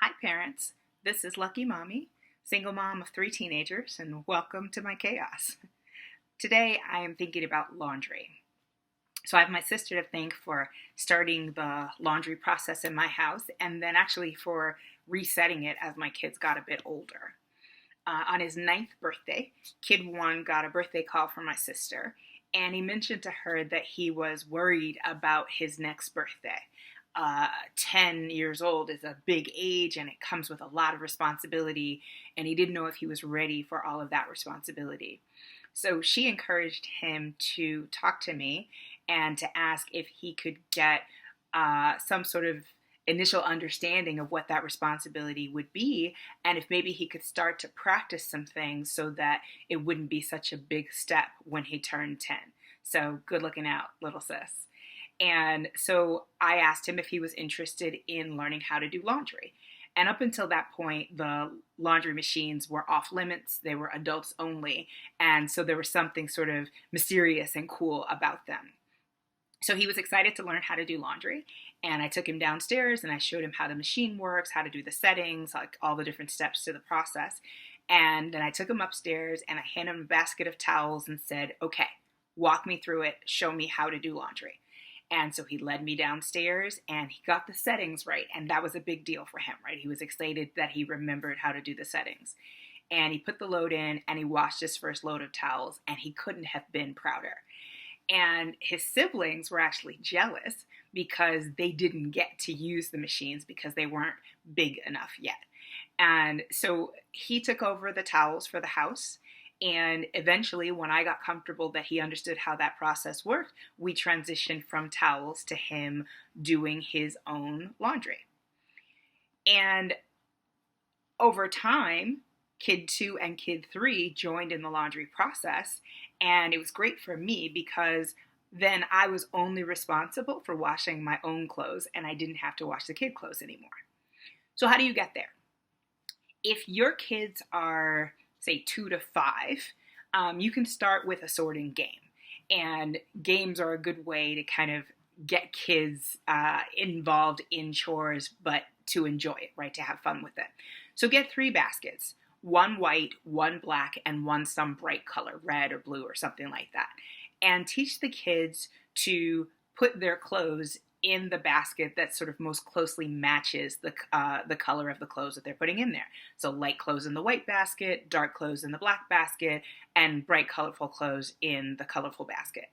Hi parents, this is Lucky Mommy, single mom of 3 teenagers, and welcome to my chaos. Today I am thinking about laundry. So I have my sister to thank for starting the laundry process in my house and then actually for resetting it as my kids got a bit older. On his 9th birthday, Kid 1 got a birthday call from my sister, and he mentioned to her that he was worried about his next birthday. 10 years old is a big age and it comes with a lot of responsibility, and he didn't know if he was ready for all of that responsibility. So she encouraged him to talk to me and to ask if he could get some sort of initial understanding of what that responsibility would be, and if maybe he could start to practice some things so that it wouldn't be such a big step when he turned 10. So good looking out, little sis. And so I asked him if he was interested in learning how to do laundry. And up until that point, the laundry machines were off limits. They were adults only. And so there was something sort of mysterious and cool about them. So he was excited to learn how to do laundry. And I took him downstairs and I showed him how the machine works, how to do the settings, like all the different steps to the process. And then I took him upstairs and I handed him a basket of towels and said, okay, walk me through it. Show me how to do laundry. And so he led me downstairs and he got the settings right. And that was a big deal for him, right? He was excited that he remembered how to do the settings. And he put the load in and he washed his first load of towels, and he couldn't have been prouder. And his siblings were actually jealous because they didn't get to use the machines because they weren't big enough yet. And so he took over the towels for the house. And eventually, when I got comfortable that he understood how that process worked, we transitioned from towels to him doing his own laundry. And over time, Kid 2 and Kid 3 joined in the laundry process. And it was great for me because then I was only responsible for washing my own clothes and I didn't have to wash the kid clothes anymore. So how do you get there? If your kids are, say, 2 to 5, you can start with a sorting game. And games are a good way to kind of get kids involved in chores, but to enjoy it, right? To have fun with it. So get 3 baskets, 1 white, 1 black, and 1 some bright color, red or blue or something like that. And teach the kids to put their clothes in the basket that sort of most closely matches the color of the clothes that they're putting in there. So light clothes in the white basket, dark clothes in the black basket, and bright colorful clothes in the colorful basket.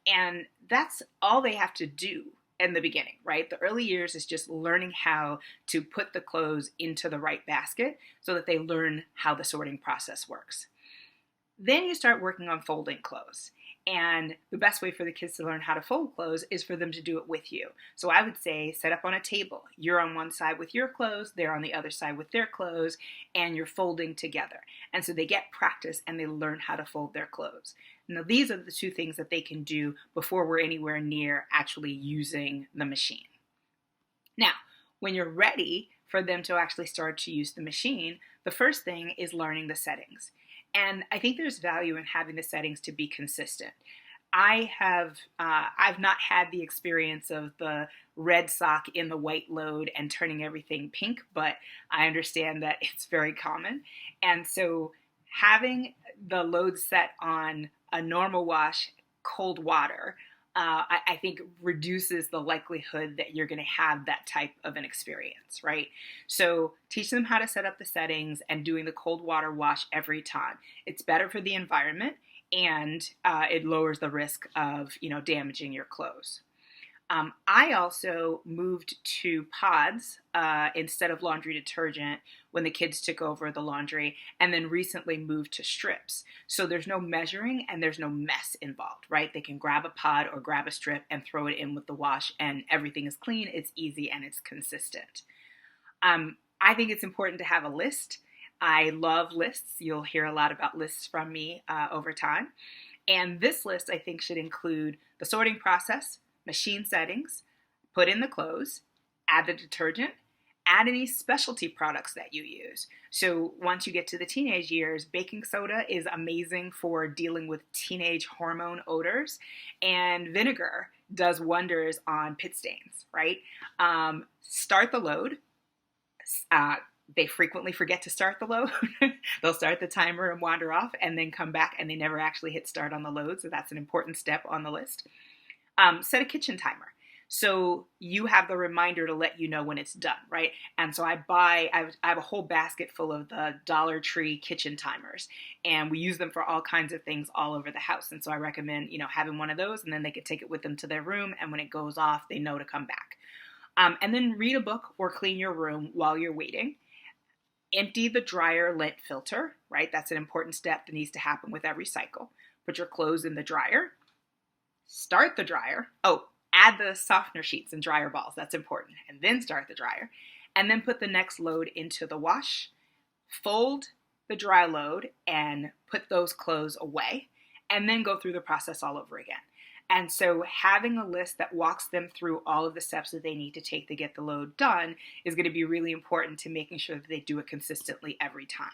And that's all they have to do in the beginning, right? The early years is just learning how to put the clothes into the right basket so that they learn how the sorting process works. Then you start working on folding clothes. And the best way for the kids to learn how to fold clothes is for them to do it with you. So I would say set up on a table. You're on one side with your clothes, they're on the other side with their clothes, and you're folding together. And so they get practice and they learn how to fold their clothes. Now these are the 2 things that they can do before we're anywhere near actually using the machine. Now, when you're ready for them to actually start to use the machine, the first thing is learning the settings. And I think there's value in having the settings to be consistent. I've not had the experience of the red sock in the white load and turning everything pink, but I understand that it's very common. And so having the load set on a normal wash, cold water, I think reduces the likelihood that you're going to have that type of an experience, right? So teach them how to set up the settings and doing the cold water wash every time. It's better for the environment and it lowers the risk of, damaging your clothes. I also moved to pods instead of laundry detergent when the kids took over the laundry, and then recently moved to strips. So there's no measuring and there's no mess involved, right? They can grab a pod or grab a strip and throw it in with the wash and everything is clean, it's easy, and it's consistent. I think it's important to have a list. I love lists. You'll hear a lot about lists from me over time. And this list, I think, should include the sorting process, machine settings, put in the clothes, add the detergent, add any specialty products that you use. So once you get to the teenage years, baking soda is amazing for dealing with teenage hormone odors, and vinegar does wonders on pit stains, right? Start the load, They frequently forget to start the load. They'll start the timer and wander off and then come back and they never actually hit start on the load. So that's an important step on the list. Set a kitchen timer. So you have the reminder to let you know when it's done, right? And so I have a whole basket full of the Dollar Tree kitchen timers, and we use them for all kinds of things all over the house. And so I recommend, having one of those, and then they can take it with them to their room, and when it goes off, they know to come back. And then read a book or clean your room while you're waiting. Empty the dryer lint filter, right? That's an important step that needs to happen with every cycle. Put your clothes in the dryer. Start the dryer. Add the softener sheets and dryer balls. That's important. And then start the dryer. And then put the next load into the wash. Fold the dry load and put those clothes away. And then go through the process all over again. And so having a list that walks them through all of the steps that they need to take to get the load done is going to be really important to making sure that they do it consistently every time.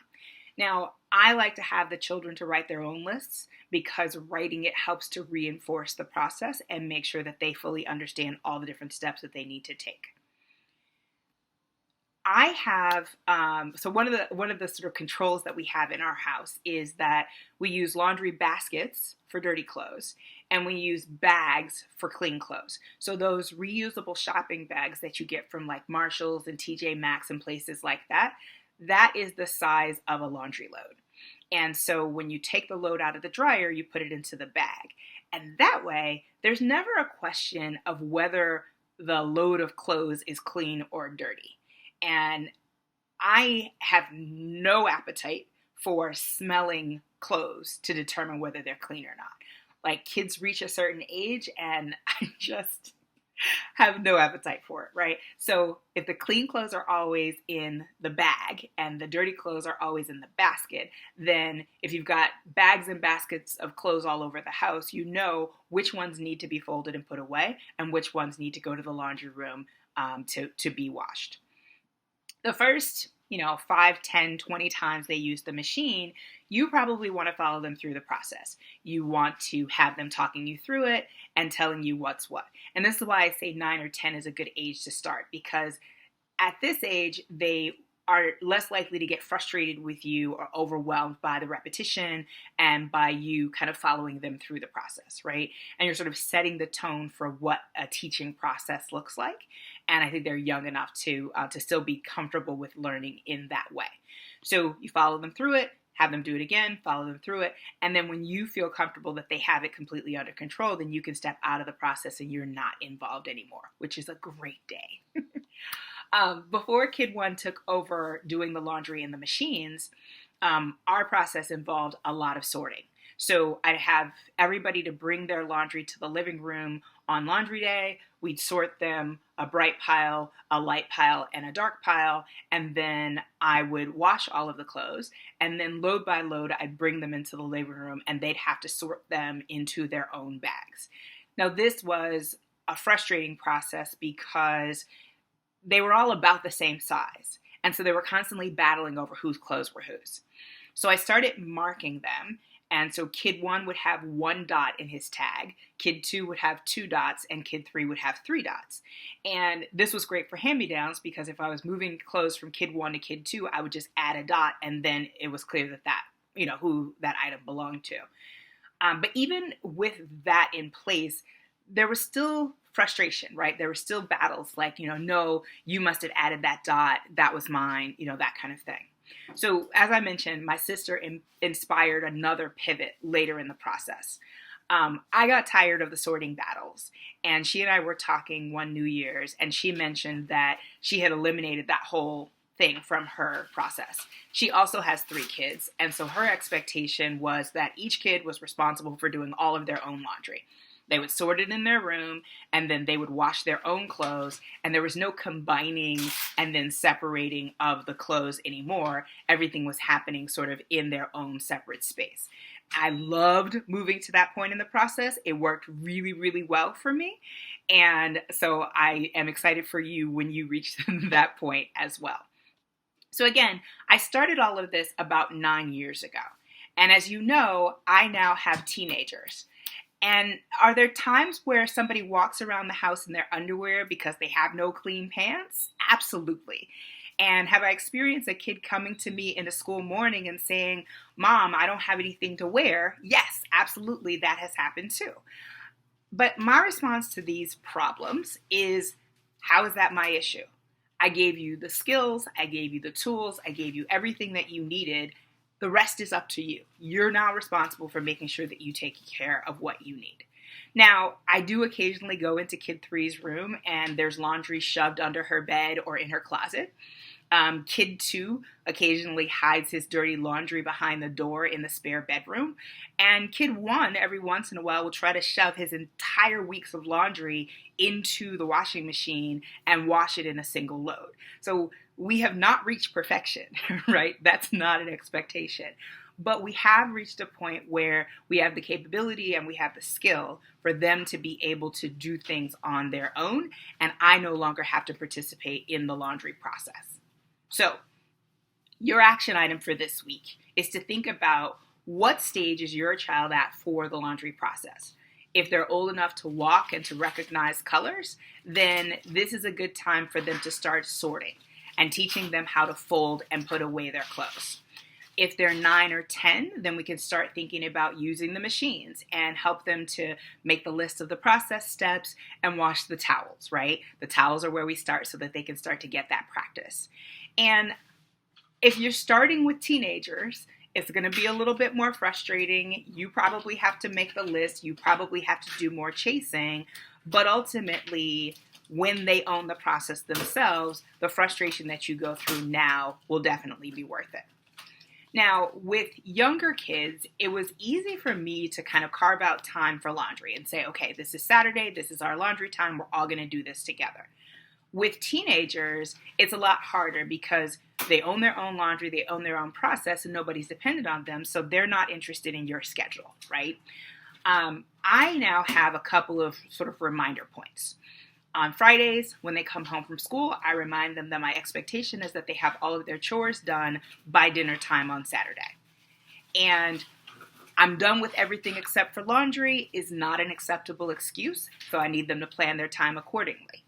Now, I like to have the children to write their own lists because writing it helps to reinforce the process and make sure that they fully understand all the different steps that they need to take. I have, so one of the sort of controls that we have in our house is that we use laundry baskets for dirty clothes and we use bags for clean clothes. So those reusable shopping bags that you get from like Marshall's and TJ Maxx and places like that, that is the size of a laundry load. And so when you take the load out of the dryer, you put it into the bag. And that way, there's never a question of whether the load of clothes is clean or dirty. And I have no appetite for smelling clothes to determine whether they're clean or not. Like, kids reach a certain age and I just have no appetite for it, right? So if the clean clothes are always in the bag and the dirty clothes are always in the basket, then if you've got bags and baskets of clothes all over the house, you know which ones need to be folded and put away and which ones need to go to the laundry room to be washed. The first 5, 10, 20 times they use the machine, you probably want to follow them through the process. You want to have them talking you through it and telling you what's what. And this is why I say 9 or 10 is a good age to start, because at this age, they are less likely to get frustrated with you or overwhelmed by the repetition and by you kind of following them through the process, right? And you're sort of setting the tone for what a teaching process looks like. And I think they're young enough to still be comfortable with learning in that way. So you follow them through it, have them do it again, follow them through it. And then when you feel comfortable that they have it completely under control, then you can step out of the process and you're not involved anymore, which is a great day. Before Kid 1 took over doing the laundry and the machines, our process involved a lot of sorting. So I'd have everybody to bring their laundry to the living room on laundry day. We'd sort them, a bright pile, a light pile, and a dark pile. And then I would wash all of the clothes. And then load by load, I'd bring them into the living room and they'd have to sort them into their own bags. Now, this was a frustrating process because they were all about the same size. And so they were constantly battling over whose clothes were whose. So I started marking them. And so Kid 1 would have 1 dot in his tag, Kid 2 would have 2 dots, and Kid 3 would have 3 dots. And this was great for hand-me-downs because if I was moving clothes from Kid 1 to Kid 2, I would just add a dot and then it was clear that who that item belonged to. But even with that in place, there was still frustration, right? There were still battles like, no, you must have added that dot, that was mine, that kind of thing. So as I mentioned, my sister inspired another pivot later in the process. I got tired of the sorting battles, and she and I were talking one New Year's, and she mentioned that she had eliminated that whole thing from her process. She also has 3 kids, and so her expectation was that each kid was responsible for doing all of their own laundry. They would sort it in their room, and then they would wash their own clothes, and there was no combining and then separating of the clothes anymore. Everything was happening sort of in their own separate space. I loved moving to that point in the process. It worked really, really well for me, and so I am excited for you when you reach that point as well. So again, I started all of this about 9 years ago, and as you know, I now have teenagers. And are there times where somebody walks around the house in their underwear because they have no clean pants? Absolutely. And have I experienced a kid coming to me in the school morning and saying, Mom, I don't have anything to wear? Yes, absolutely, that has happened too. But my response to these problems is, how is that my issue? I gave you the skills, I gave you the tools, I gave you everything that you needed. The rest is up to you. You're now responsible for making sure that you take care of what you need. Now, I do occasionally go into Kid 3's room and there's laundry shoved under her bed or in her closet. Kid 2 occasionally hides his dirty laundry behind the door in the spare bedroom. And Kid 1, every once in a while, will try to shove his entire weeks of laundry into the washing machine and wash it in a single load. So we have not reached perfection, right? That's not an expectation. But we have reached a point where we have the capability and we have the skill for them to be able to do things on their own. And I no longer have to participate in the laundry process. So, your action item for this week is to think about what stage is your child at for the laundry process. If they're old enough to walk and to recognize colors, then this is a good time for them to start sorting and teaching them how to fold and put away their clothes. If they're 9 or 10, then we can start thinking about using the machines and help them to make the list of the process steps and wash the towels, right? The towels are where we start so that they can start to get that practice. And if you're starting with teenagers, it's going to be a little bit more frustrating. You probably have to make the list. You probably have to do more chasing. But ultimately, when they own the process themselves, the frustration that you go through now will definitely be worth it. Now, with younger kids, it was easy for me to kind of carve out time for laundry and say, okay, this is Saturday, this is our laundry time, we're all going to do this together. With teenagers, it's a lot harder because they own their own laundry, they own their own process, and nobody's dependent on them, so they're not interested in your schedule, right? I now have a couple of sort of reminder points. On Fridays, when they come home from school, I remind them that my expectation is that they have all of their chores done by dinner time on Saturday. And I'm done with everything except for laundry is not an acceptable excuse, so I need them to plan their time accordingly.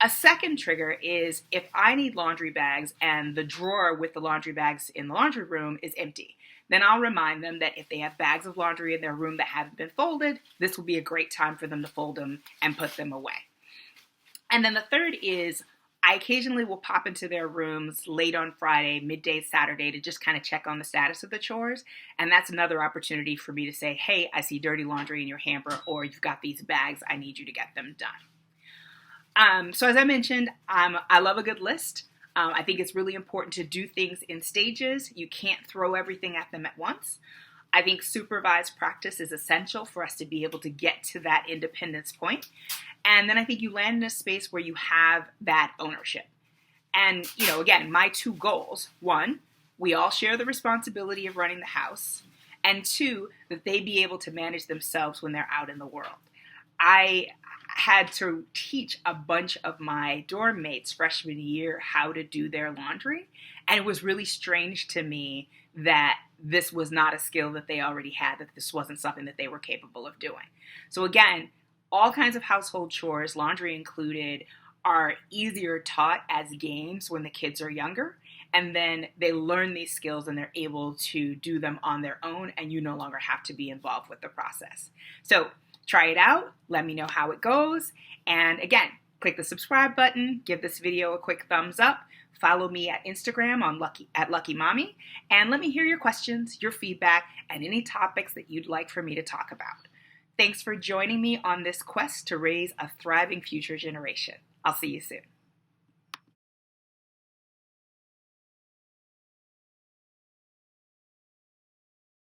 A second trigger is if I need laundry bags and the drawer with the laundry bags in the laundry room is empty, then I'll remind them that if they have bags of laundry in their room that haven't been folded, this will be a great time for them to fold them and put them away. And then the third is I occasionally will pop into their rooms late on Friday, midday Saturday to just kind of check on the status of the chores. And that's another opportunity for me to say, hey, I see dirty laundry in your hamper, or you've got these bags, I need you to get them done. So as I mentioned, I love a good list. I think it's really important to do things in stages. You can't throw everything at them at once. I think supervised practice is essential for us to be able to get to that independence point. And then I think you land in a space where you have that ownership. And, again, my two goals: 1, we all share the responsibility of running the house. And 2, that they be able to manage themselves when they're out in the world. I had to teach a bunch of my dorm mates freshman year how to do their laundry. And it was really strange to me that this was not a skill that they already had, that this wasn't something that they were capable of doing. So again, all kinds of household chores, laundry included, are easier taught as games when the kids are younger. And then they learn these skills and they're able to do them on their own, and you no longer have to be involved with the process. So try it out. Let me know how it goes. And again, click the subscribe button, give this video a quick thumbs up, follow me at Instagram at Lucky Mommy, and let me hear your questions, your feedback, and any topics that you'd like for me to talk about. Thanks for joining me on this quest to raise a thriving future generation. I'll see you soon.